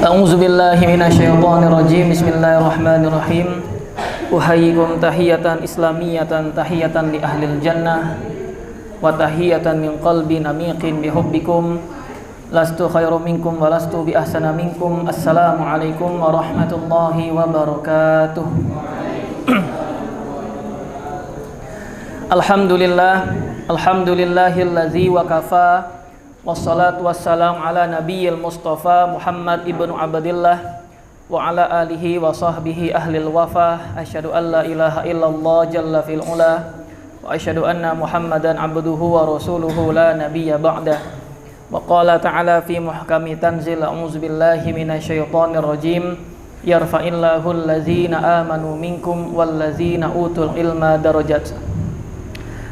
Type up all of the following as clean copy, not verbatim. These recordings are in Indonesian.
A'udzu billahi minasyaitonir rajim. Bismillahirrahmanirrahim. Uhayyikum tahiyatan islamiyatan tahiyatan li ahlil jannah wa tahiyatan min qalbin amiqin bihubbikum. Lastu khairum minkum wa lastu bi ahsana minkum. Assalamu alaikum warahmatullahi wabarakatuh. Alhamdulillahillazi wa kafa. Wassalatu wassalamu ala nabiyil mustafa Muhammad ibnu Abdillah wa ala alihi wa sahbihi ahlil wafa. Asyhadu an la ilaha illallah jalla fil ula wa asyhadu anna Muhammadan abduhu wa rasuluhu la nabiyya ba'dah. Wa qala ta'ala fi muhkami tanzil, a'udzu billahi minasyaitonir rajim. Yarfa'illahu allazina amanu minkum wallazina utul ilma darajat.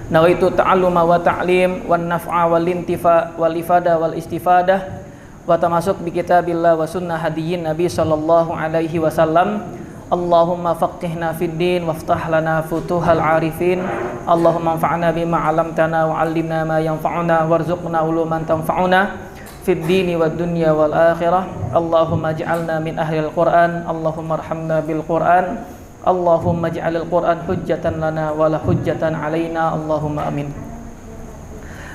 Nawaitu ta'alluma wa ta'lim wan naf'a wal intifa wal ifada wal istifadah wa tamasuk bi kitabillah wa sunnah hadiyin nabi sallallahu alaihi wasallam. Allahumma faqihna fid din waftah lana futuhal arifin. Allahumma anfa'na bima 'allamtana wa 'allimna ma yanfa'una warzuqna uluman tanfa'una fid dini wad dunya wal akhirah. Allahumma ij'alna min ahlil Qur'an. Allahumma arhamna bil Qur'an. Allahumma ja'alil Qur'an hujjatan lana wala hujjatan alaina. Allahumma amin.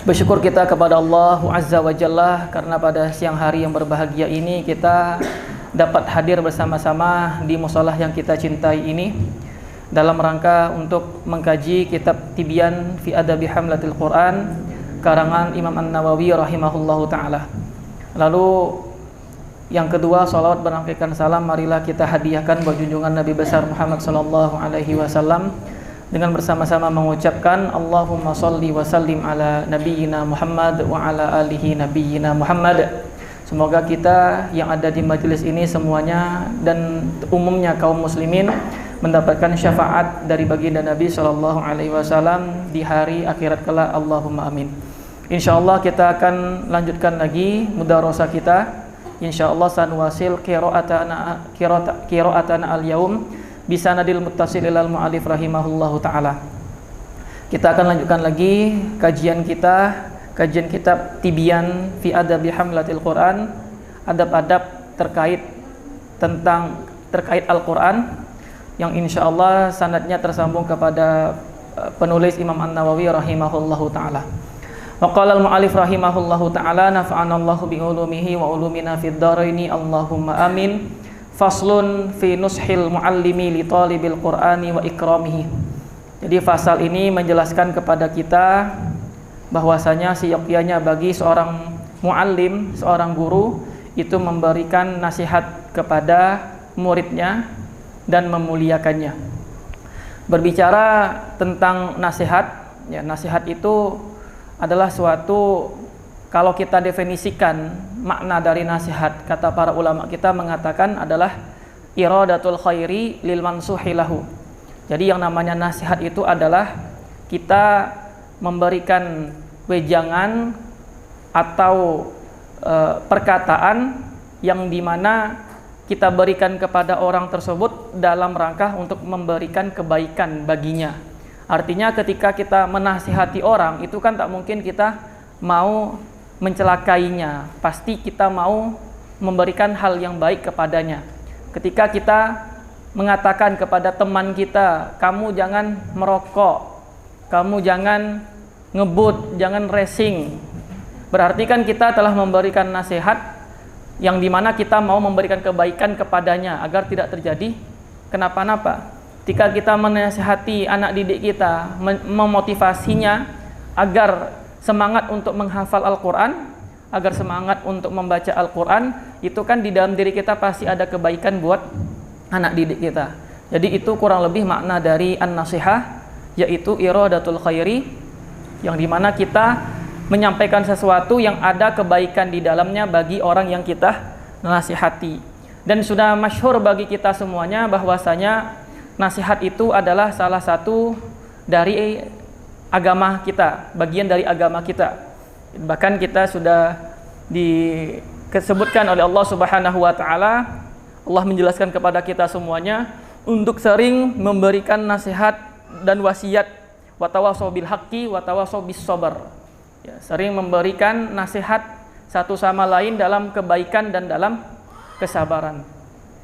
Bersyukur kita kepada Allah Azza wa Jalla karena pada siang hari yang berbahagia ini kita dapat hadir bersama-sama di musholah yang kita cintai ini dalam rangka untuk mengkaji kitab Tibyan fi Adabi Hamlatil Qur'an karangan Imam An-Nawawi rahimahullahu ta'ala. Lalu yang kedua, salawat berangkaikan salam marilah kita hadiahkan buat junjungan Nabi besar Muhammad sallallahu alaihi wasallam dengan bersama-sama mengucapkan Allahumma shalli wa sallim ala nabiyyina Muhammad wa ala alihi nabiyyina Muhammad. Semoga kita yang ada di majelis ini semuanya dan umumnya kaum muslimin mendapatkan syafaat dari baginda Nabi sallallahu alaihi wasallam di hari akhirat kelak. Allahumma amin. Insyaallah kita akan lanjutkan lagi mudarasah kita. Insyaallah sanwasil qira'atana al-yaum bisanadil muttasil ilal mu'alif rahimahullahu ta'ala. Kita akan lanjutkan lagi kajian kitab Tibyan fi Adabi Hamlatil Quran, adab-adab terkait Al-Quran yang insyaallah sanadnya tersambung kepada penulis Imam An-Nawawi rahimahullahu ta'ala. Wa qala al-mu'allif rahimahullahu ta'ala nafa'anallahu bi ulumihi wa ulumina fid dharaini. Allahumma amin. Faslun fi nushil muallimi li talibil qur'ani wa ikramihi. Jadi fasal ini menjelaskan kepada kita bahwasanya seyogyanya bagi seorang muallim, seorang guru itu memberikan nasihat kepada muridnya dan memuliakannya. Berbicara tentang nasihat, ya nasihat itu adalah suatu, kalau kita definisikan makna dari nasihat, kata para ulama kita mengatakan adalah iradatul khairi lil mansuhi lahu. Jadi yang namanya nasihat itu adalah kita memberikan wejangan atau perkataan yang dimana kita berikan kepada orang tersebut dalam rangka untuk memberikan kebaikan baginya. Artinya ketika kita menasihati orang itu kan tak mungkin kita mau mencelakainya, pasti kita mau memberikan hal yang baik kepadanya. Ketika kita mengatakan kepada teman kita, kamu jangan merokok, kamu jangan ngebut, jangan racing, berarti kan kita telah memberikan nasihat yang dimana kita mau memberikan kebaikan kepadanya agar tidak terjadi kenapa-napa. Ketika kita menasihati anak didik kita, memotivasinya agar semangat untuk menghafal Al-Quran, agar semangat untuk membaca Al-Quran, itu kan di dalam diri kita pasti ada kebaikan buat anak didik kita. Jadi itu kurang lebih makna dari an-nasihah, yaitu iradatul khairi, yang dimana kita menyampaikan sesuatu yang ada kebaikan di dalamnya bagi orang yang kita nasihati. Dan sudah masyhur bagi kita semuanya bahwasanya nasihat itu adalah salah satu dari agama kita, bagian dari agama kita. Bahkan kita sudah disebutkan oleh Allah Subhanahu wa taala, Allah menjelaskan kepada kita semuanya untuk sering memberikan nasihat dan wasiat, wa tawassaw bil haqqi wa tawassaw bis sabr. Ya, sering memberikan nasihat satu sama lain dalam kebaikan dan dalam kesabaran.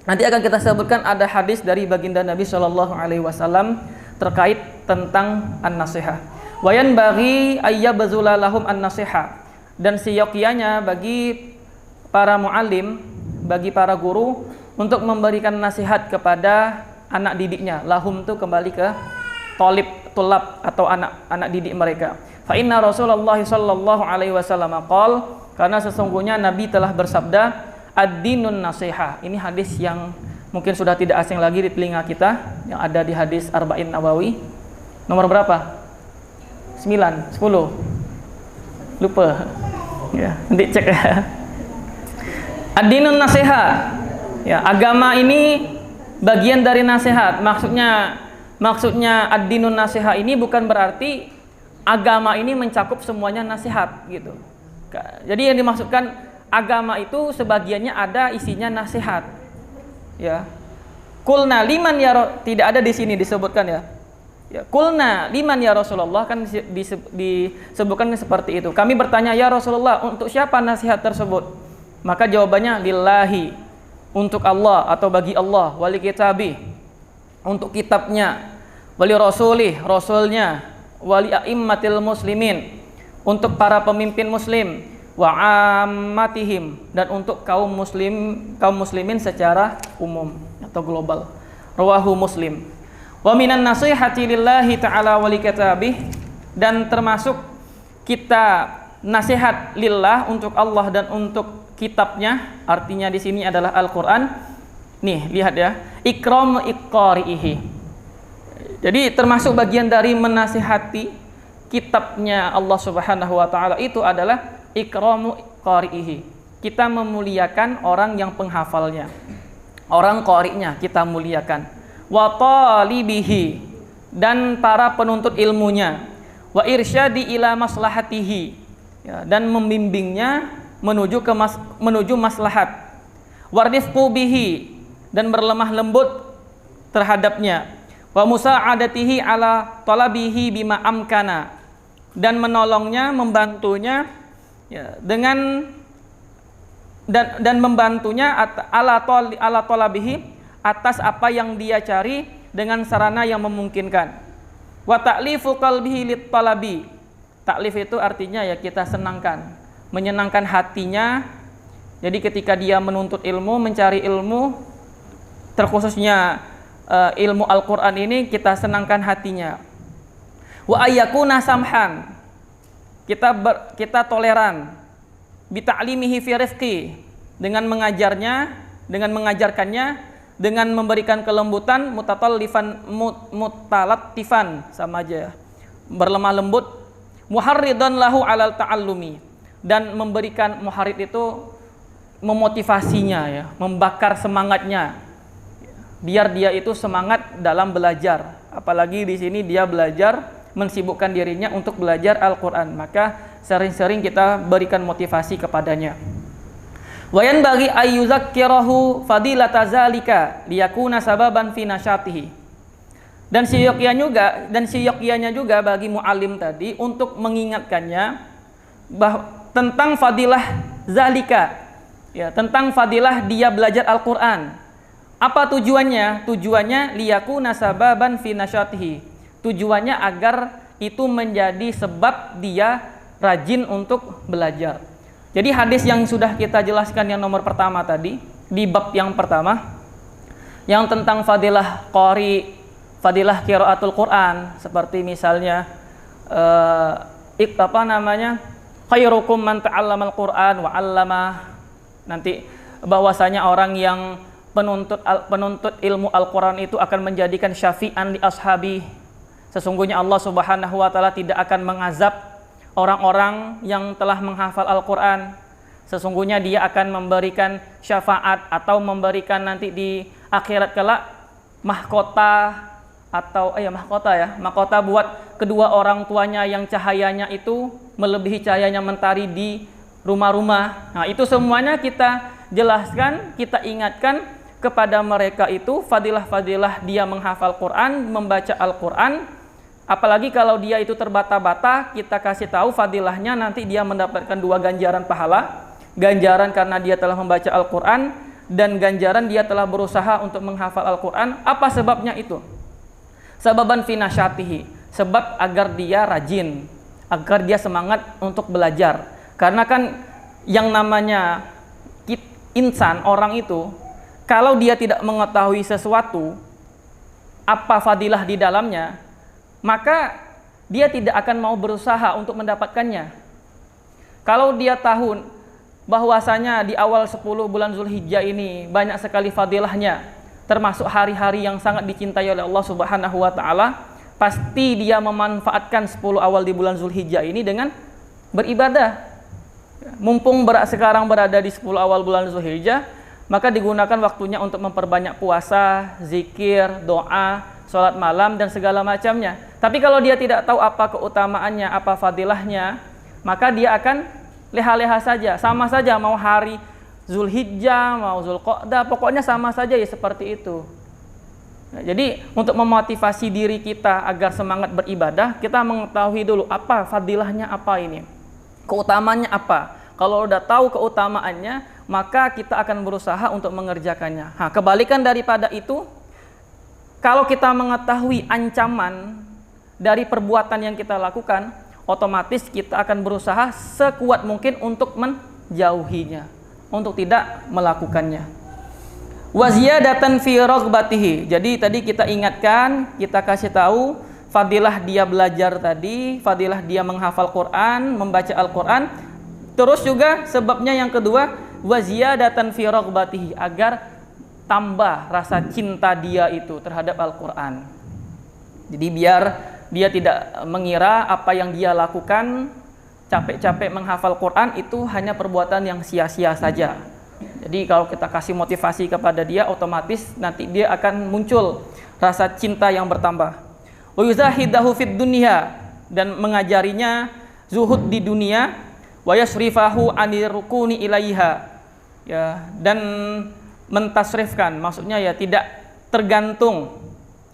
Nanti akan kita sebutkan ada hadis dari baginda Nabi Shallallahu Alaihi Wasallam terkait tentang an-nasihah. Wayan bagi ayyabzula lahum an-nasihah, dan seyogyanya bagi para muallim, bagi para guru untuk memberikan nasihat kepada anak didiknya. Lahum itu kembali ke tulab atau anak didik mereka. Fa inna Rasulullah sallallahu alaihi wasallam qol, karena sesungguhnya Nabi telah bersabda, ad-dinun nasihah. Ini hadis yang mungkin sudah tidak asing lagi di telinga kita, yang ada di hadis Arba'in Nawawi. Nomor berapa? 9, 10. Lupa. Ya, nanti cek ya. Ad-dinun nasihat. Ya, agama ini bagian dari nasihat. Maksudnya ad-dinun nasihat ini bukan berarti agama ini mencakup semuanya nasihat gitu. Jadi yang dimaksudkan agama itu sebagiannya ada isinya nasihat. Ya. Kulna liman ya, tidak ada di sini disebutkan ya. Ya, kulna liman ya Rasulullah, kan disebutkan seperti itu. Kami bertanya, ya Rasulullah, untuk siapa nasihat tersebut? Maka jawabannya lillahi, untuk Allah atau bagi Allah, wali kitabi, untuk kitabnya, wali rasulih, rasulnya, wali a'immatil muslimin, untuk para pemimpin muslim, wa ammatihim, dan untuk kaum muslimin secara umum atau global. Rawahu Muslim. Wa minan nasihati lillahi ta'ala wali kitabih, dan termasuk kita nasihat lillah untuk Allah dan untuk kitabnya, artinya di sini adalah Al-Qur'an. Nih, lihat ya. Ikram iqarihi. Jadi termasuk bagian dari menasihati kitabnya Allah Subhanahu wa taala itu adalah ikramu qari'ihi. Kita memuliakan orang yang penghafalnya. Orang qari'nya kita muliakan. Wa talibihi, dan para penuntut ilmunya. Wa irsyadi ila maslahatihi, ya, dan membimbingnya menuju maslahat. Warifqu bihi, dan berlemah lembut terhadapnya. Wa musa'adatihi ala talabihi bima amkana, dan menolongnya, membantunya, ya, dengan dan membantunya ala talabihi, atas apa yang dia cari dengan sarana yang memungkinkan. Wa ta'lifu qalbihi lit talabi. Taklif itu artinya ya kita senangkan, menyenangkan hatinya. Jadi ketika dia menuntut ilmu, mencari ilmu, terkhususnya ilmu Al-Qur'an ini, kita senangkan hatinya. Wa ayyakuna samhan, kita toleran. Bi ta'limihi fi rifqi, dengan mengajarkannya dengan memberikan kelembutan, mutalattifan, sama aja ya, berlemah lembut. Muharridan lahu alal ta'allumi, dan memberikan, muharrid itu memotivasinya ya, membakar semangatnya, biar dia itu semangat dalam belajar. Apalagi di sini dia belajar, mensibukkan dirinya untuk belajar Al-Qur'an, maka sering-sering kita berikan motivasi kepadanya. Wayan bagi ayyuzakkirahu fadilata zalika liyakuna sababan fi nasyatihi. Dan siyogyanya juga bagi muallim tadi untuk mengingatkannya tentang fadilah zalika, ya, tentang fadilah dia belajar Al-Qur'an. Apa tujuannya? Tujuannya liyakuna sababan fi nasyatihi. Tujuannya agar itu menjadi sebab dia rajin untuk belajar. Jadi hadis yang sudah kita jelaskan yang nomor pertama tadi, di bab yang pertama, yang tentang fadilah qari, fadilah qiraatul Quran, seperti misalnya khairukum man ta'allamal Quran wa 'allama. Nanti bahwasanya orang yang penuntut ilmu Al-Quran itu akan menjadikan syafi'an li ashabi. Sesungguhnya Allah Subhanahu wa taala tidak akan mengazab orang-orang yang telah menghafal Al-Quran. Sesungguhnya dia akan memberikan syafaat atau memberikan nanti di akhirat kelak mahkota atau mahkota buat kedua orang tuanya yang cahayanya itu melebihi cahayanya mentari di rumah-rumah. Nah, itu semuanya kita jelaskan, kita ingatkan kepada mereka itu fadilah-fadilah dia menghafal Quran, membaca Al-Quran. Apalagi kalau dia itu terbata-bata, kita kasih tahu fadilahnya, nanti dia mendapatkan 2 ganjaran pahala. Ganjaran karena dia telah membaca Al-Quran, dan ganjaran dia telah berusaha untuk menghafal Al-Quran. Apa sebabnya itu? Sababan fi nasyatihi, sebab agar dia rajin, agar dia semangat untuk belajar. Karena kan yang namanya insan, orang itu, kalau dia tidak mengetahui sesuatu, apa fadilah di dalamnya, maka dia tidak akan mau berusaha untuk mendapatkannya. Kalau dia tahu bahwasanya di awal 10 bulan Zulhijjah ini banyak sekali fadilahnya, termasuk hari-hari yang sangat dicintai oleh Allah Subhanahu wa taala, pasti dia memanfaatkan 10 awal di bulan Zulhijjah ini dengan beribadah. Mumpung sekarang berada di 10 awal bulan Zulhijjah, maka digunakan waktunya untuk memperbanyak puasa, zikir, doa, sholat malam, dan segala macamnya. Tapi kalau dia tidak tahu apa keutamaannya, apa fadilahnya, maka dia akan leha-leha saja. Sama saja mau hari Zulhijjah, mau Zulqa'dah, pokoknya sama saja ya seperti itu. Nah, jadi untuk memotivasi diri kita agar semangat beribadah, kita mengetahui dulu apa fadilahnya, apa ini, keutamaannya apa. Kalau udah tahu keutamaannya, maka kita akan berusaha untuk mengerjakannya. Nah, kebalikan daripada itu, kalau kita mengetahui ancaman dari perbuatan yang kita lakukan, otomatis kita akan berusaha sekuat mungkin untuk menjauhinya, untuk tidak melakukannya. Wa ziyadatan fi raghbatihi. Jadi tadi kita ingatkan, kita kasih tahu fadilah dia belajar tadi, fadilah dia menghafal Quran, membaca Al-Quran. Terus juga sebabnya yang kedua, wa ziyadatan fi raghbatihi, agar tambah rasa cinta dia itu terhadap Al-Quran. Jadi biar dia tidak mengira apa yang dia lakukan, capek-capek menghafal Quran itu hanya perbuatan yang sia-sia saja. Jadi kalau kita kasih motivasi kepada dia, otomatis nanti dia akan muncul rasa cinta yang bertambah. Wa yuzahidahu fid dunya, dan mengajarinya zuhud di dunia, wa yasrifahu anir rukuni ilaiha, ya, dan mentasrifkan, maksudnya ya tidak tergantung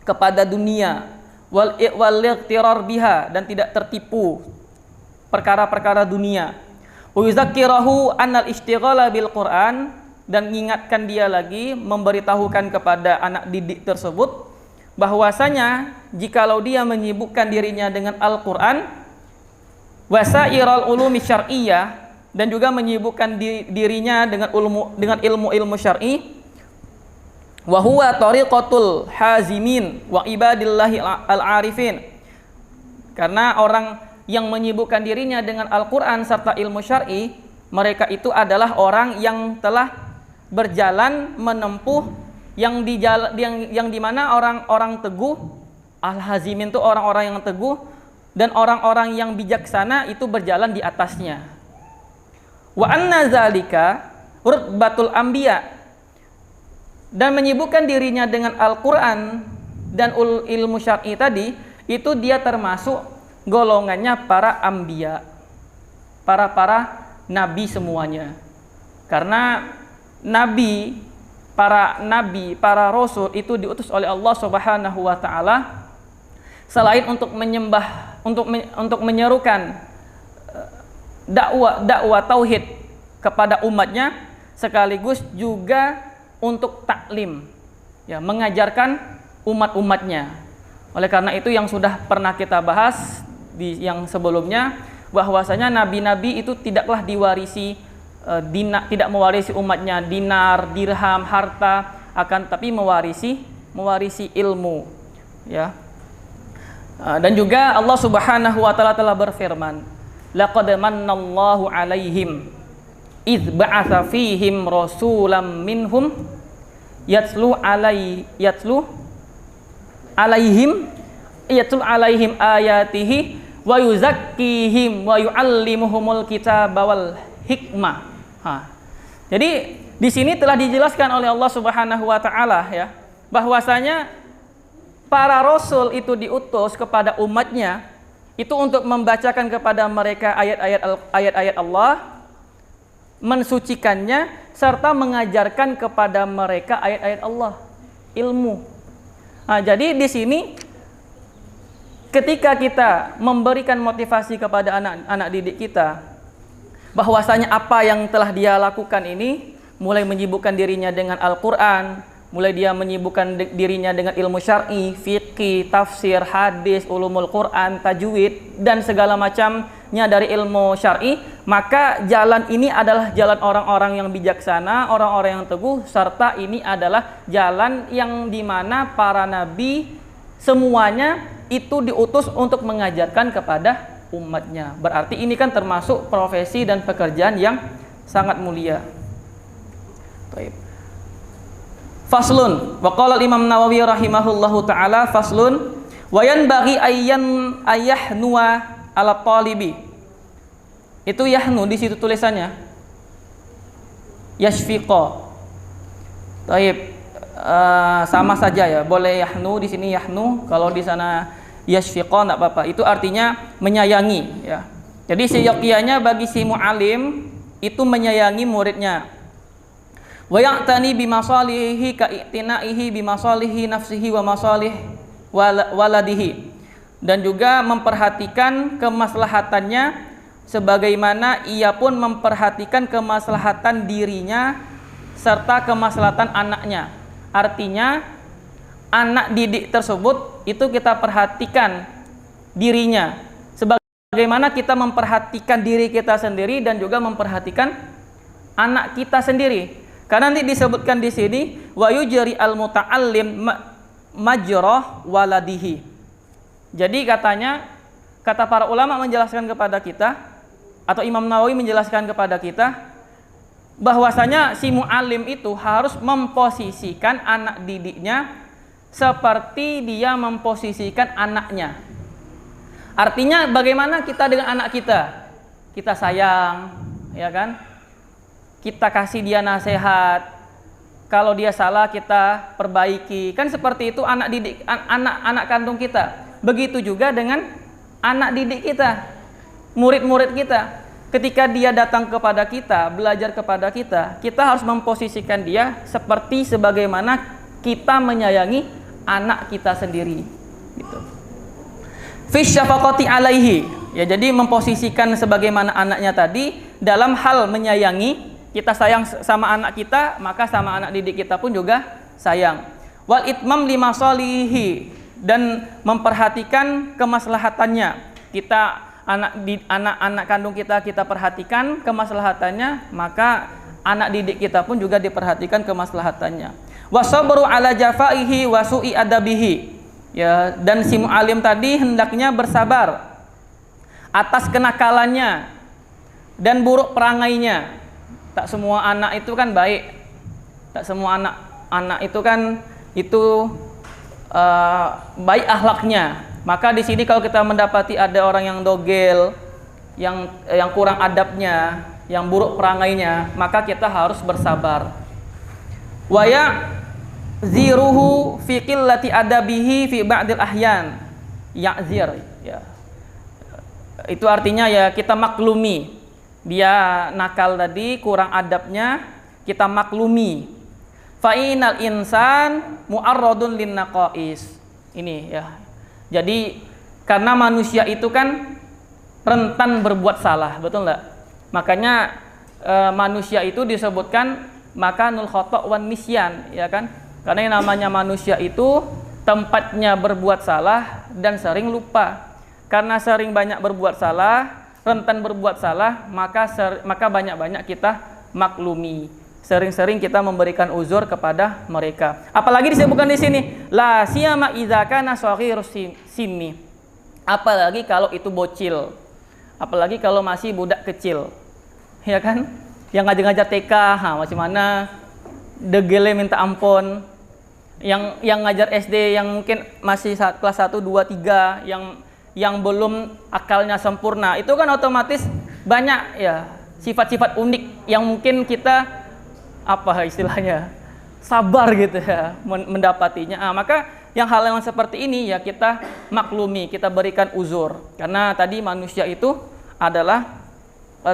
kepada dunia, wal iqtirar biha, dan tidak tertipu perkara-perkara dunia. Wa yuzakkirahu anal istighala bil Quran, dan mengingatkan dia lagi, memberitahukan kepada anak didik tersebut bahwasanya jikalau dia menyibukkan dirinya dengan Al-Quran, wasairal ulumi syar'iyyah, dan juga menyibukkan dirinya dengan ilmu syar'i, wa huwa tariqatul hazimin wa ibadillahi al-arifin. Karena orang yang menyibukkan dirinya dengan Al-Quran serta ilmu syar'i, mereka itu adalah orang yang telah berjalan menempuh yang di mana orang-orang teguh, al-hazimin itu orang-orang yang teguh, dan orang-orang yang bijaksana itu berjalan di atasnya. Wa anna zalika rutbatul anbiya, dan menyibukkan dirinya dengan Al-Quran dan ilmu syar'i tadi, itu dia termasuk golongannya para anbiya, para nabi semuanya. Karena para nabi, para rasul itu diutus oleh Allah Subhanahu wa taala selain untuk menyembah, untuk menyerukan dakwah tauhid kepada umatnya, sekaligus juga untuk taklim, ya, mengajarkan umat-umatnya. Oleh karena itu yang sudah pernah kita bahas di yang sebelumnya, bahwasanya nabi-nabi itu tidaklah diwarisi tidak mewarisi umatnya dinar, dirham, harta, akan tapi mewarisi ilmu, ya. Dan juga Allah Subhanahu wa taala telah berfirman, laqad mannallahu alaihim idz ba'atsa fihim rasulam minhum yatlu alaihim ayatihi wa yuzakkihim wa yuallimuhumul kitaba wal hikmah. Jadi di sini telah dijelaskan oleh Allah Subhanahu wa taala, ya, bahwasanya para rasul itu diutus kepada umatnya itu untuk membacakan kepada mereka ayat-ayat Allah, mensucikannya, serta mengajarkan kepada mereka ayat-ayat Allah, ilmu. Jadi di sini ketika kita memberikan motivasi kepada anak-anak didik kita bahwasanya apa yang telah dia lakukan ini, mulai menyibukkan dirinya dengan Al-Quran, mulai dia menyibukkan dirinya dengan ilmu syar'i, fikih, tafsir, hadis, ulumul Quran, tajwid, dan segala macamnya dari ilmu syar'i, maka jalan ini adalah jalan orang-orang yang bijaksana, orang-orang yang teguh, serta ini adalah jalan yang dimana para nabi semuanya itu diutus untuk mengajarkan kepada umatnya. Berarti ini kan termasuk profesi dan pekerjaan yang sangat mulia. Baik. Faslun, wa qala Imam Nawawi rahimahullahu taala, faslun wa yanbaghi ayyahnua ala talibi. Itu yahnu di situ tulisannya. Yashfiqa. Baik. Sama saja ya, boleh yahnu di sini yahnu, kalau di sana yashfiqa enggak apa-apa. Itu artinya menyayangi ya. Jadi seyogyanya bagi si muallim itu menyayangi muridnya. Wa ya'tani bimasalihi ka'itina'ihi bimasalihi nafsihi wa masalih waladihi, dan juga memperhatikan kemaslahatannya sebagaimana ia pun memperhatikan kemaslahatan dirinya serta kemaslahatan anaknya. Artinya anak didik tersebut itu kita perhatikan dirinya sebagaimana kita memperhatikan diri kita sendiri dan juga memperhatikan anak kita sendiri. Karena nanti disebutkan di sini wa yujri al-muta'allim majrah waladihi. Jadi kata para ulama menjelaskan kepada kita, atau Imam Nawawi menjelaskan kepada kita, bahwasanya si mu'allim itu harus memposisikan anak didiknya seperti dia memposisikan anaknya. Artinya bagaimana kita dengan anak kita? Kita sayang, ya kan? Kita kasih dia nasihat, kalau dia salah kita perbaiki. Kan seperti itu anak didik, anak kandung kita. Begitu juga dengan anak didik kita, murid-murid kita. Ketika dia datang kepada kita, belajar kepada kita, kita harus memposisikan dia seperti sebagaimana kita menyayangi anak kita sendiri. Gitu. Fi syafaqati alaihi. Ya, jadi memposisikan sebagaimana anaknya tadi dalam hal menyayangi. Kita sayang sama anak kita, maka sama anak didik kita pun juga sayang. Wal itmam lima solihi, dan memperhatikan kemaslahatannya. Kita anak kandung kita perhatikan kemaslahatannya, maka anak didik kita pun juga diperhatikan kemaslahatannya. Wasabru ala jafaihi wa su'i adabihi. Ya, dan si mu'alim tadi hendaknya bersabar atas kenakalannya dan buruk perangainya. Tak semua anak itu kan baik, tak semua anak itu kan baik akhlaknya. Maka di sini kalau kita mendapati ada orang yang dogel, yang kurang adabnya, yang buruk perangainya, maka kita harus bersabar. Wa ya'ziruhu fi qillati adabihi fi ba'dil ahyan. Ya'zir ya. Itu artinya ya kita maklumi. Dia nakal tadi, kurang adabnya, kita maklumi. Fa'inal insan mu'arradun lin naqais. Ini ya. Jadi karena manusia itu kan rentan berbuat salah, betul enggak? Makanya manusia itu disebutkan makanul khata' wan nisyan, ya kan? Karena yang namanya manusia itu tempatnya berbuat salah dan sering lupa. Karena sering banyak berbuat salah, rentan berbuat salah, maka banyak-banyak kita maklumi. Sering-sering kita memberikan uzur kepada mereka. Apalagi disebutkan di sini, la siyama idza kana shaghirus sinni. Apalagi kalau itu bocil. Apalagi kalau masih budak kecil. Ya kan? Yang ngajar-ngajar TK, macam mana? Degele minta ampun. Yang ngajar SD yang mungkin masih kelas 1, 2, 3, yang belum akalnya sempurna, itu kan otomatis banyak ya sifat-sifat unik yang mungkin kita istilahnya sabar gitu ya mendapatinya. Maka hal yang seperti ini ya kita maklumi, kita berikan uzur, karena tadi manusia itu adalah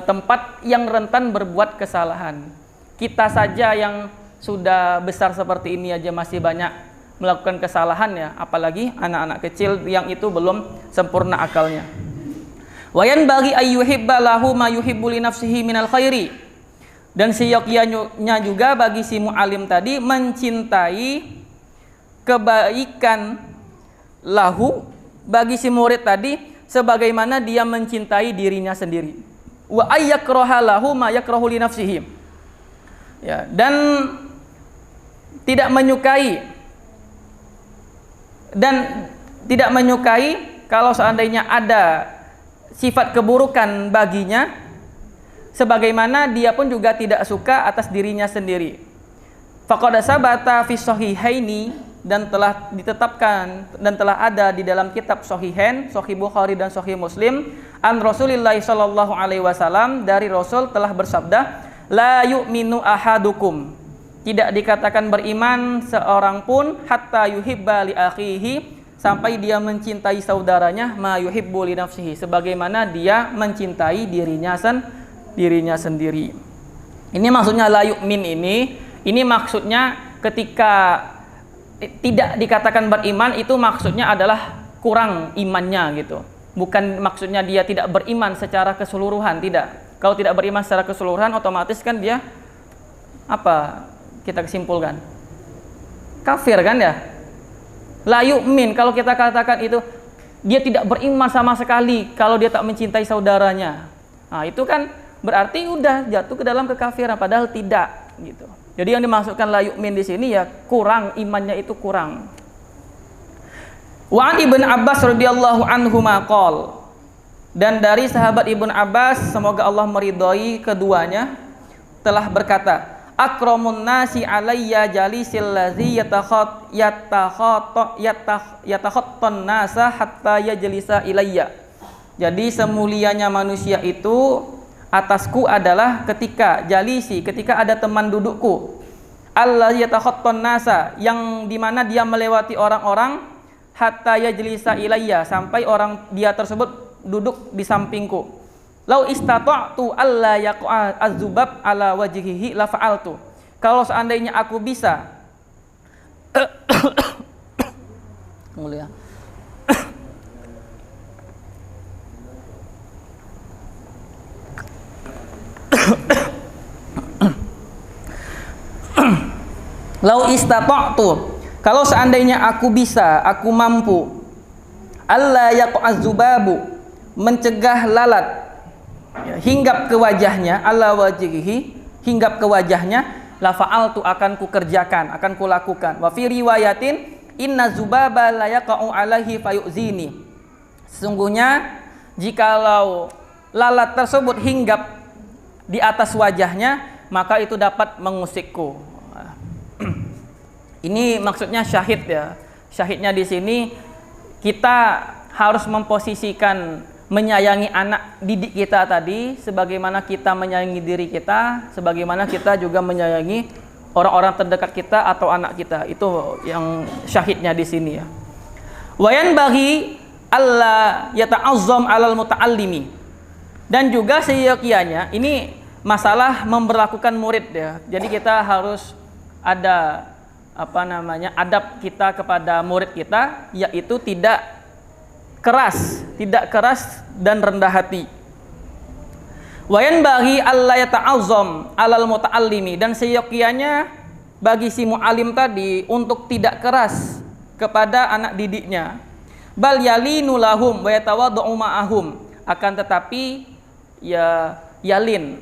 tempat yang rentan berbuat kesalahan. Kita saja yang sudah besar seperti ini aja masih banyak melakukan kesalahan ya, apalagi anak-anak kecil yang itu belum sempurna akalnya. Wa yanbaghi ayyuhibba lahu ma yuhibbu li nafsihi minal khairi. Dan seyogyanya juga bagi si mu'alim tadi mencintai kebaikan lahu bagi si murid tadi sebagaimana dia mencintai dirinya sendiri. Wa ayyakraha lahu ma yakrahu li nafsihi. Ya, dan tidak menyukai kalau seandainya ada sifat keburukan baginya, sebagaimana dia pun juga tidak suka atas dirinya sendiri. Faqad sabata fi sahihaini, dan telah ditetapkan dan telah ada di dalam kitab Sahihain, Sahih Bukhari dan Sahih Muslim, an Rasulillah sallallahu alaihi wasallam, dari Rasul telah bersabda, la yu'minu ahadukum, tidak dikatakan beriman seorang pun, hatta yuhibba li akhihi, sampai dia mencintai saudaranya, ma yuhibbu li nafsihi, sebagaimana dia mencintai dirinya sendiri. Ini maksudnya la yu'min ini maksudnya ketika tidak dikatakan beriman itu maksudnya adalah kurang imannya gitu. Bukan maksudnya dia tidak beriman secara keseluruhan, tidak. Kalau tidak beriman secara keseluruhan otomatis kan dia apa kita kesimpulkan? Kafir kan ya? La yu'min, kalau kita katakan itu dia tidak beriman sama sekali kalau dia tak mencintai saudaranya. Nah, itu kan berarti udah jatuh ke dalam kekafiran, padahal tidak gitu. Jadi yang dimaksudkan la yu'min di sini ya kurang, imannya itu kurang. Wa an Ibn Abbas radhiyallahu anhu maqal, dan dari sahabat Ibn Abbas semoga Allah meridhai keduanya telah berkata, akramun nasi alayya jalisil ladzi yatakhattan nasa hatta yajlisa ilayya. Jadi semulianya manusia itu atasku adalah ketika ada teman dudukku, allazi yatakhattan nasa, yang dimana dia melewati orang-orang, hatta yajlisa ilayya, sampai dia tersebut duduk di sampingku. Lau istata'tu alla yaqa az-zubab ala wajhihi la fa'altu, kalau seandainya aku bisa mulia lau istata'tu, kalau seandainya aku bisa, aku mampu, alla yaq'az-zubabu, mencegah lalat ya, hinggap ke wajahnya, ala wajhihi, hinggap ke wajahnya, la fa'altu, akan kukerjakan, akan kulakukan. Wa fi riwayatin inna zubaba la yaqa'u alaihi fayu'zini, sesungguhnya jikalau lalat tersebut hinggap di atas wajahnya, maka itu dapat mengusikku. Ini maksudnya syahid ya. Syahidnya di sini kita harus memposisikan menyayangi anak didik kita tadi sebagaimana kita menyayangi diri kita, sebagaimana kita juga menyayangi orang-orang terdekat kita atau anak kita. Itu yang syahidnya di sini ya. Wayan bagi alla yata'azzam 'alal muta'allimi, dan juga seyogyanya ini masalah memberlakukan murid ya. Jadi kita harus ada adab kita kepada murid kita, yaitu tidak keras dan rendah hati. Wayan bagi alla yata'azzam 'alal muta'allimi, dan seyogyanya bagi si mu'alim tadi untuk tidak keras kepada anak didiknya. Bal yalinu lahum wa yatawaddu ma'ahum, akan tetapi ya yalin,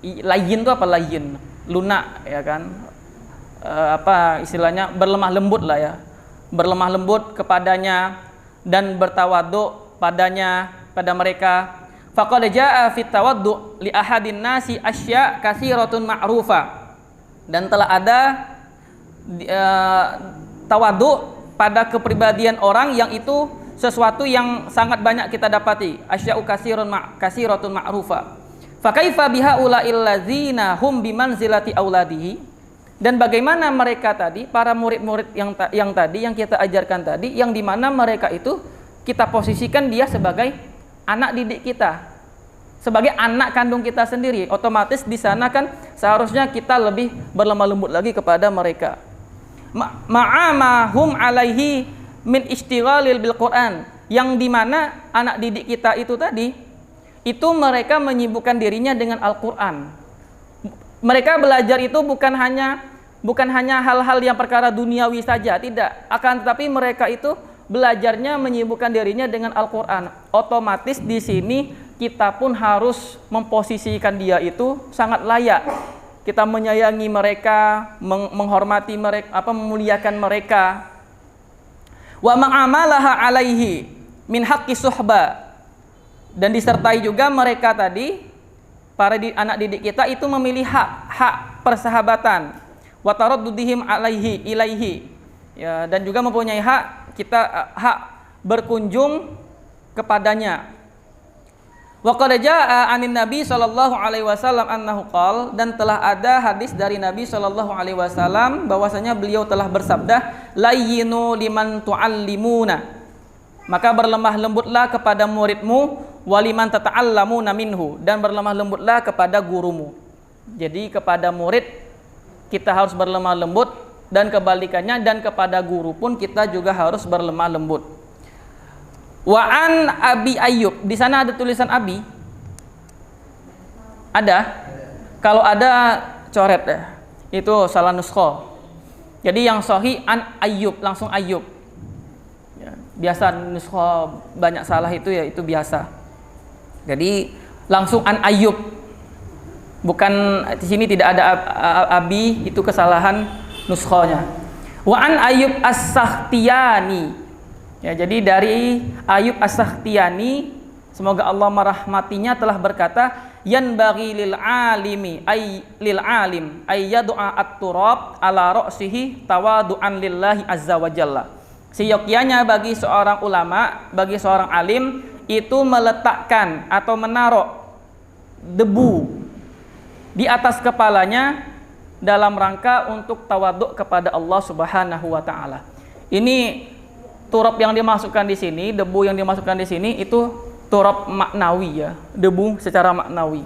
layin itu apa layin? Lunak ya kan? Istilahnya berlemah lembut lah ya, berlemah lembut kepadanya dan bertawadhu pada mereka. Faqad jaa fit tawaddu li ahadin nasi asya katsiratun ma'rufa, dan telah ada tawadhu pada kepribadian orang yang itu sesuatu yang sangat banyak kita dapati, asya'u katsiratun ma'rufa. Fa kaifa bihaula'il ladzina hum bimanzilati auladihi, dan bagaimana mereka tadi, para murid-murid yang kita ajarkan tadi, yang dimana mereka itu kita posisikan dia sebagai anak didik kita, sebagai anak kandung kita sendiri. Otomatis di sana kan seharusnya kita lebih berlemah lembut lagi kepada mereka. Ma'amahum alaihi min istighalil bil Quran, yang dimana anak didik kita itu tadi, itu mereka menyibukkan dirinya dengan Al-Quran. Mereka belajar itu bukan hanya hal-hal yang perkara duniawi saja, tidak. Akan tetapi mereka itu belajarnya menyibukkan dirinya dengan Al-Qur'an. Otomatis di sini kita pun harus memposisikan dia itu sangat layak. Kita menyayangi mereka, menghormati mereka, memuliakan mereka. Wa ma'amalaha alaihi min haqqi suhba. Dan disertai juga mereka tadi, para anak didik kita itu memilih hak persahabatan, wa taraddudihim alaihi ilaihi, ya, dan juga mempunyai hak berkunjung kepadanya. Wa qad jaa anin nabi sallallahu alaihi wasallam annahu qala, dan telah ada hadis dari Nabi sallallahu alaihi wasallam bahwasanya beliau telah bersabda, layyinu liman tuallimuna, maka berlemah lembutlah kepada muridmu, waliman tata'allamuna minhu, dan berlemah lembutlah kepada gurumu. Jadi kepada murid kita harus berlemah lembut, dan kebalikannya, dan kepada guru pun kita juga harus berlemah lembut. Wa an Abi Ayyub, di sana ada tulisan Abi? Ada? Kalau ada coret ya. Itu salah nuskho. Jadi yang sahih an Ayyub, langsung Ayyub. Ya, biasa nuskho banyak salah itu ya, itu biasa. Jadi langsung an Ayyub, bukan di sini tidak ada Abi, itu kesalahan nuskhonya. Wa an Ayyub as-Sakhtiyani, ya, jadi dari Ayyub as-Sakhtiyani, semoga Allah merahmatinya, telah berkata, yanbaghi lil alimi ay lil alim ay yad'a at-turab ala ra'sihi tawadu'an lillahi azza wa jalla. Seyogyanya bagi seorang ulama, bagi seorang alim, itu meletakkan atau menaruh debu di atas kepalanya dalam rangka untuk tawaduk kepada Allah Subhanahu wa taala. Ini turab yang dimasukkan di sini, debu yang dimasukkan di sini itu turab maknawi ya, debu secara maknawi.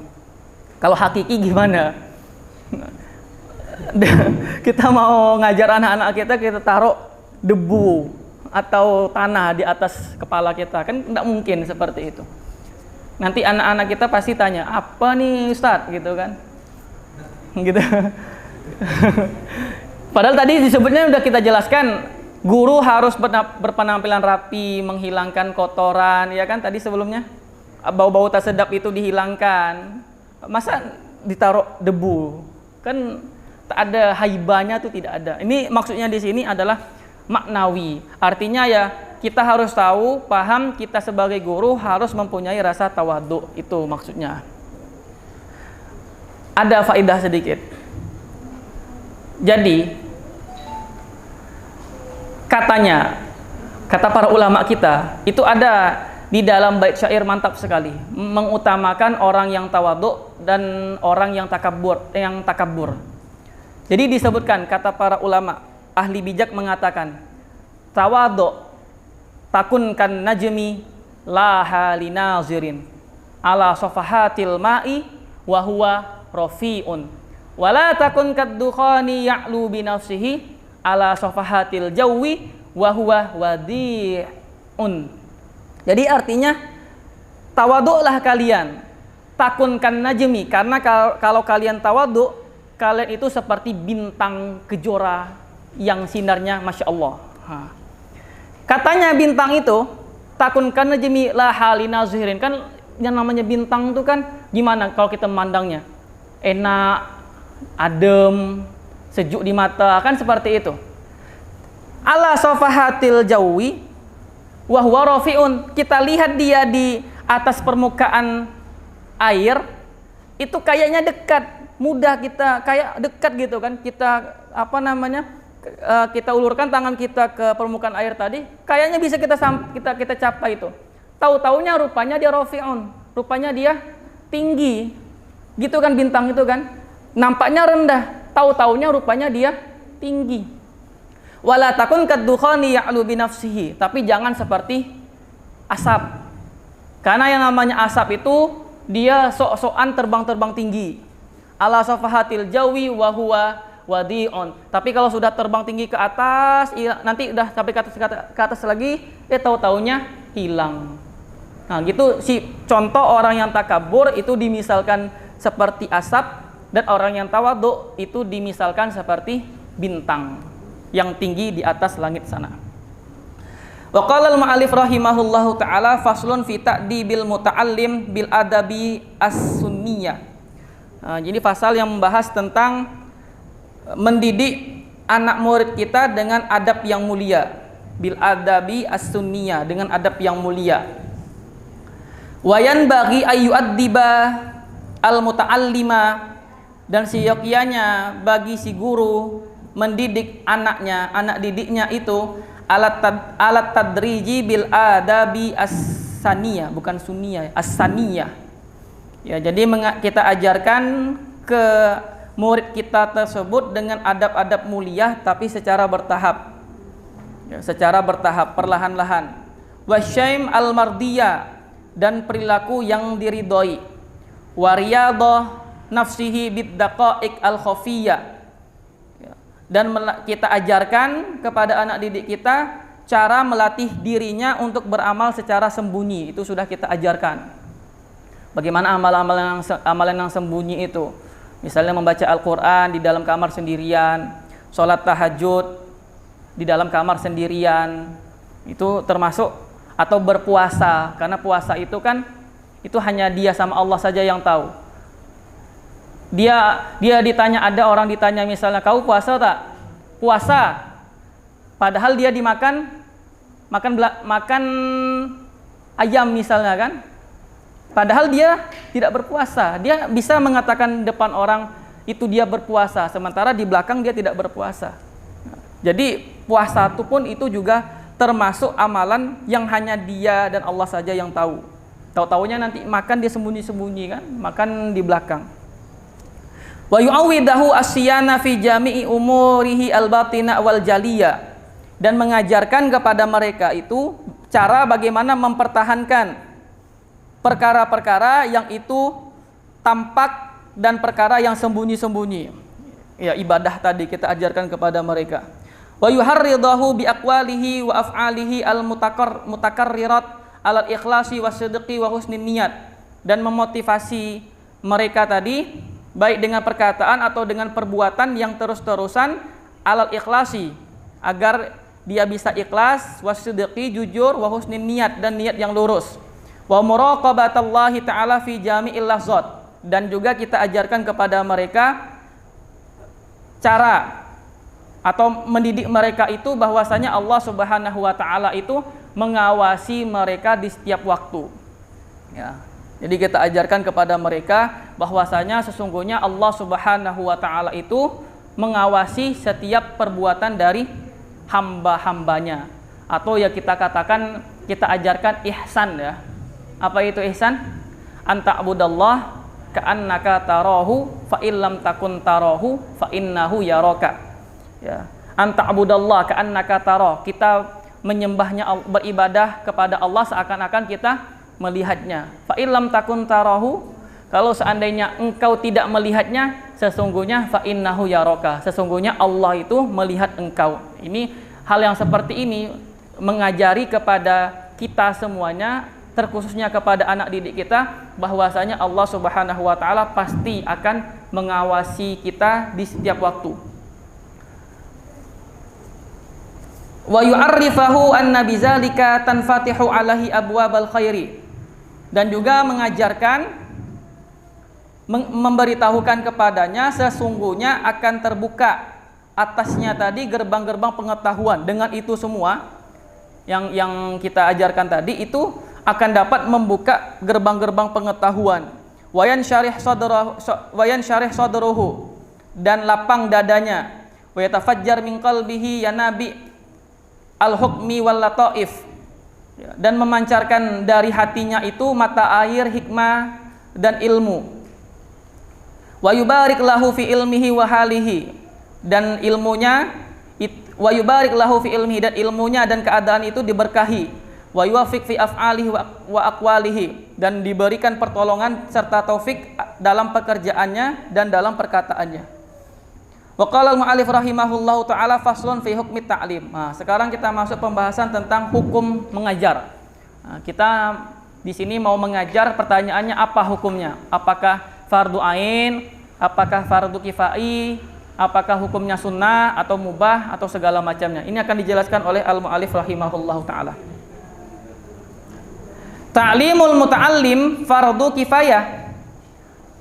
Kalau hakiki gimana? Kita mau ngajar anak-anak kita taruh debu atau tanah di atas kepala kita, kan tidak mungkin seperti itu. Nanti anak-anak kita pasti tanya, apa nih Ustadz, gitu kan, gitu. Padahal tadi disebutnya udah kita jelaskan, guru harus berpenampilan rapi, menghilangkan kotoran, ya kan, tadi sebelumnya bau-bau tak sedap itu dihilangkan. Masa ditaruh debu, kan tak ada haibanya, tuh tidak ada. Ini maksudnya di sini adalah maknawi, artinya ya kita harus tahu, paham, kita sebagai guru harus mempunyai rasa tawadhu, itu maksudnya. Ada faedah sedikit. Jadi kata para ulama kita itu ada di dalam bait syair mantap sekali, mengutamakan orang yang tawadhu dan orang yang takabur. Jadi disebutkan, kata para ulama ahli bijak mengatakan, tawadhu takun kan najmi la halinazirin ala safahatil ma'i wa huwa rafi'un, wala takun kaddukhani ya'lu bi nafsihi ala safahatil jawi wa huwa wadi'un. Jadi artinya, tawadhu'lah kalian, takun kan najmi, karena kalau kalian tawadhu, kalian itu seperti bintang kejora yang sinarnya Masya Allah. Katanya bintang itu, takun kan najmi la halina zuhirin, kan yang namanya bintang itu kan gimana kalau kita memandangnya? Enak, adem, sejuk di mata, kan seperti itu. Ala safahatil jawi wa huwa rafi'un, kita lihat dia di atas permukaan air, itu kayaknya dekat, mudah kita, kayak dekat gitu kan. Kita kita ulurkan tangan kita ke permukaan air tadi, kayaknya bisa kita capai itu. Tahu-taunya rupanya dia rafi'un, rupanya dia tinggi. Gitu kan bintang itu kan. Nampaknya rendah, tahu-taunya rupanya dia tinggi. Wala takun kaddukhani ya'lu bi nafsihi, tapi jangan seperti asap. Karena yang namanya asap itu dia sok-sokan terbang-terbang tinggi. Ala safahatil jawi wa huwa wadi'un. Tapi kalau sudah terbang tinggi ke atas, nanti udah sampai ke atas lagi, tahu-taunya hilang. Nah, gitu si contoh orang yang takabur itu dimisalkan seperti asap, Dan orang yang tawadhu itu dimisalkan seperti bintang yang tinggi di atas langit sana. Wa qala al-mu'allif rahimahullahu taala faslun fi ta'dibil muta'allim bil adabi as-sunniyah. Jadi pasal yang membahas tentang mendidik anak murid kita dengan adab yang mulia, bil adabi as-sunniyah, dengan adab yang mulia. Wa yanbaghi ayyu'addiba al-muta'allima, dan seyogyanya bagi si guru mendidik anaknya, anak didiknya itu alat tadriji bil adabi as-saniyah, bukan sunniyah, as-saniyah. Ya, jadi kita ajarkan ke murid kita tersebut dengan adab-adab mulia tapi secara bertahap. Ya, secara bertahap, perlahan-lahan. Wasyaim al-mardiyah, dan perilaku yang diridhoi. Wariyadhah nafsihi bid-daqaiq al-khafiyah. Ya, dan kita ajarkan kepada anak didik kita cara melatih dirinya untuk beramal secara sembunyi. Itu sudah kita ajarkan. Bagaimana amalan yang sembunyi itu? Misalnya membaca Al-Quran di dalam kamar sendirian, sholat tahajud di dalam kamar sendirian, itu termasuk, atau berpuasa, karena puasa itu kan itu hanya dia sama Allah saja yang tahu. Dia ditanya, ada orang ditanya misalnya, kau puasa tak? Puasa. Padahal dia makan ayam misalnya kan. Padahal dia tidak berpuasa. Dia bisa mengatakan depan orang itu dia berpuasa, sementara di belakang dia tidak berpuasa. Jadi puasa itu pun itu juga termasuk amalan yang hanya dia dan Allah saja yang tahu. Tahu-taunya nanti makan dia sembunyi-sembunyi kan, makan di belakang. Wa yu'awwidahu asyana fi jami'i umurihi al-batina wal jaliyah, dan mengajarkan kepada mereka itu cara bagaimana mempertahankan perkara-perkara yang itu tampak dan perkara yang sembunyi-sembunyi. Ya, ibadah tadi kita ajarkan kepada mereka. Wa yuharridahu bi aqwalihi wa af'alihi al-mutakarrirat alal ikhlasi wasidqi wa husnin niyat, dan memotivasi mereka tadi baik dengan perkataan atau dengan perbuatan yang terus-terusan alal ikhlasi, agar dia bisa ikhlas, wasidqi jujur, wa husnin niyat, dan niat yang lurus. Wa muraqabatallahi ta'ala fi jami'il lahzat, dan juga kita ajarkan kepada mereka cara atau mendidik mereka itu bahwasanya Allah Subhanahu wa taala itu mengawasi mereka di setiap waktu. Ya. Jadi kita ajarkan kepada mereka bahwasanya sesungguhnya Allah Subhanahu wa taala itu mengawasi setiap perbuatan dari hamba-hambanya. Atau ya kita katakan, kita ajarkan ihsan ya. Apa itu ihsan? Anta'budallah ka'annaka tarahu fa illam takun tarahu fa innahu yaraka. Ya. Anta'budallah ka'annaka tarahu. Kita menyembahnya, beribadah kepada Allah seakan-akan kita melihatnya. Fa illam takun tarahu, kalau seandainya engkau tidak melihatnya, sesungguhnya fa innahu yaraka. Sesungguhnya Allah itu melihat engkau. Ini hal yang seperti ini mengajari kepada kita semuanya, terkhususnya kepada anak didik kita, bahwasanya Allah Subhanahu wa taala pasti akan mengawasi kita di setiap waktu. Wa yu'arrifahu anna bizalika tanfatihu alaihi abwabal khairi, dan juga mengajarkan, memberitahukan kepadanya sesungguhnya akan terbuka atasnya tadi gerbang-gerbang pengetahuan. Dengan itu semua yang kita ajarkan tadi itu akan dapat membuka gerbang-gerbang pengetahuan. Wayan syarih sadruhu, dan lapang dadanya. Wa yatafajjar min qalbihi yanabi al-hukmi wal lataif, dan memancarkan dari hatinya itu mata air hikmah dan ilmu. Wa yubarik lahu fi ilmihi wa halihi, dan ilmunya wa yubarik lahu fi ilmihi, dan ilmunya dan keadaan itu diberkahi. Wa yuwafiq fi af'alihi wa aqwalihi, dan diberikan pertolongan serta taufik dalam pekerjaannya dan dalam perkataannya. Wa qala al-mu'allif rahimahullahu taala faslun fi hukmi ta'lim. Nah, sekarang kita masuk pembahasan tentang hukum mengajar. Nah, kita di sini mau mengajar, pertanyaannya apa hukumnya? Apakah fardu ain apakah fardu kifai, apakah hukumnya sunnah atau mubah atau segala macamnya. Ini akan dijelaskan oleh al-mu'allif rahimahullahu taala. Ta'limul muta'allim fardu kifayah.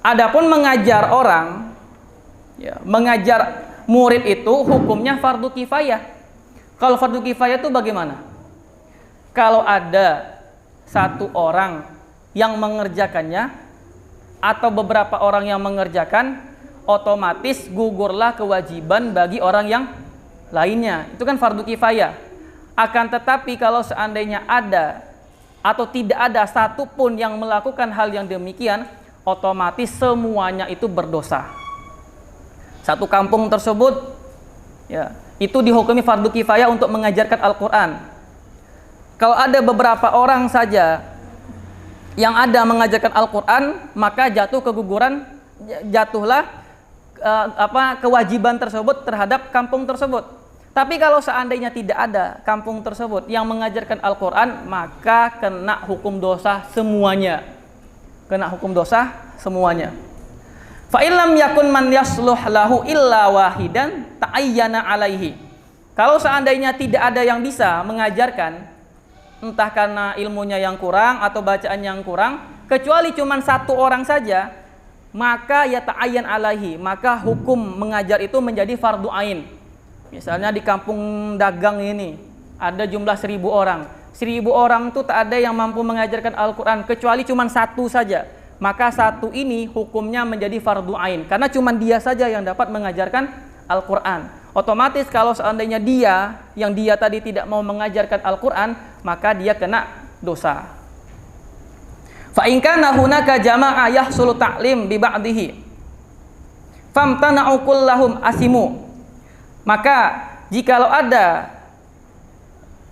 Adapun mengajar orang, ya, mengajar murid itu hukumnya fardu kifayah. Kalau fardu kifayah itu bagaimana? Kalau ada satu orang yang mengerjakannya atau beberapa orang yang mengerjakan, otomatis gugurlah kewajiban bagi orang yang lainnya. Itu kan fardu kifayah. Akan tetapi kalau seandainya ada atau tidak ada satupun yang melakukan hal yang demikian, otomatis semuanya itu berdosa. Satu kampung tersebut, ya, itu dihukumi fardu kifayah untuk mengajarkan Al-Quran. Kalau ada beberapa orang saja yang ada mengajarkan Al-Quran, maka jatuhlah kewajiban tersebut terhadap kampung tersebut. Tapi kalau seandainya tidak ada kampung tersebut yang mengajarkan Al-Quran, maka kena hukum dosa semuanya. Kena hukum dosa semuanya. Fa illam yakun man yasluh lahu illa wahidan ta'ayyana alaihi. Kalau seandainya tidak ada yang bisa mengajarkan, entah karena ilmunya yang kurang atau bacaan yang kurang, kecuali cuma satu orang saja, maka ya ta'ayyan alaihi, maka hukum mengajar itu menjadi fardu ain. Misalnya di kampung dagang ini ada jumlah 1.000 orang. 1.000 orang itu tak ada yang mampu mengajarkan Al-Quran kecuali cuma satu saja. Maka satu ini hukumnya menjadi fardu ain karena cuma dia saja yang dapat mengajarkan Al-Quran. Otomatis kalau seandainya dia tadi tidak mau mengajarkan Al-Quran, maka dia kena dosa. Fa in kana hunaka jama'ah yahsulu ta'lim bi ba'dihi famtana'u kullahum asimu. Maka jikalau ada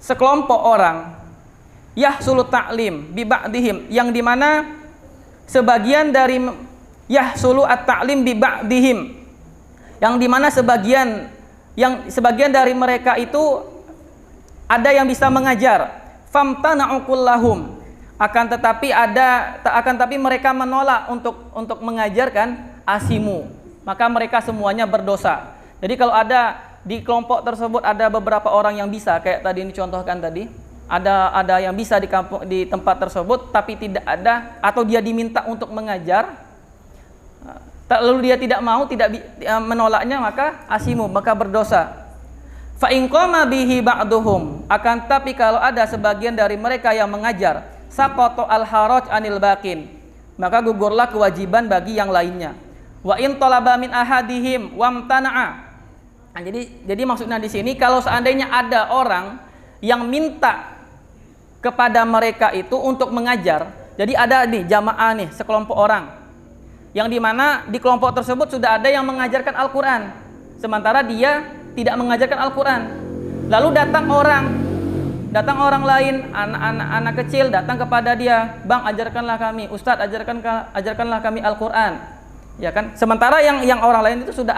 sekelompok orang yahsulu ta'lim bi ba'dihim, yang dimana sebagian dari yahsulu at-ta'lim bi ba'dihim, yang dimana sebagian dari mereka itu ada yang bisa mengajar, famtana'u kullahum, akan tetapi mereka menolak untuk mengajarkan, asimu, maka mereka semuanya berdosa. Jadi kalau ada di kelompok tersebut ada beberapa orang yang bisa, kayak tadi dicontohkan tadi, ada yang bisa di tempat tersebut, tapi tidak ada atau dia diminta untuk mengajar, lalu dia tidak mau, menolaknya, maka asimu, maka berdosa. Fa in qama bihi ba'duhum, akan tapi kalau ada sebagian dari mereka yang mengajar, saqata al-haraj anil baqin, maka gugurlah kewajiban bagi yang lainnya. Wa in talaba min ahadihim wamtana'a. Nah, jadi maksudnya di sini kalau seandainya ada orang yang minta kepada mereka itu untuk mengajar, jadi ada nih jamaah nih, sekelompok orang yang dimana di kelompok tersebut sudah ada yang mengajarkan Al-Quran, sementara dia tidak mengajarkan Al-Quran. Lalu datang orang lain, anak kecil datang kepada dia, bang ajarkanlah kami, ustadz ajarkanlah kami Al-Quran, ya kan? Sementara yang orang lain itu sudah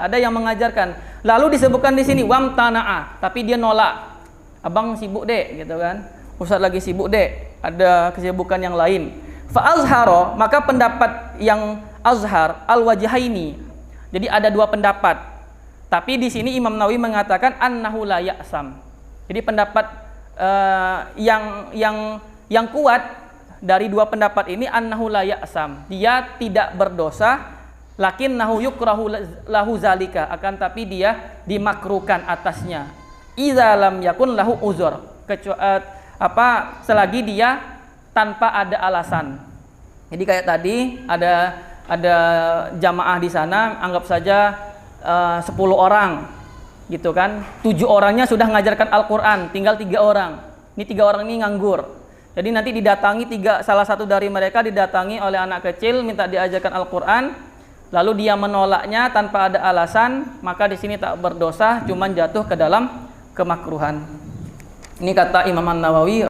ada yang mengajarkan. Lalu disebutkan di sini wamtana'a, tapi dia nolak, abang sibuk dek, gitu kan? Ustadz lagi sibuk dek, ada kesibukan yang lain. Fa-azharo, maka pendapat yang azhar al-wajhaini. Jadi ada dua pendapat. Tapi di sini Imam Nawawi mengatakan annahu la ya'sam. Jadi pendapat yang kuat dari dua pendapat ini annahu la ya'sam. Dia tidak berdosa, lakinnahu yukrahu lahu zalika, akan tapi dia dimakruhkan atasnya. Idza lam yakun lahu uzur. Selagi dia tanpa ada alasan. Jadi kayak tadi ada jamaah di sana, anggap saja 10 orang gitu kan, 7 orangnya sudah mengajarkan Al-Quran, tinggal 3 orang. Ini 3 orang ini nganggur. Jadi nanti didatangi salah satu dari mereka didatangi oleh anak kecil minta diajarkan Al-Quran, lalu dia menolaknya tanpa ada alasan, maka di sini tak berdosa, cuman jatuh ke dalam kemakruhan. Ini kata Imam An-Nawawi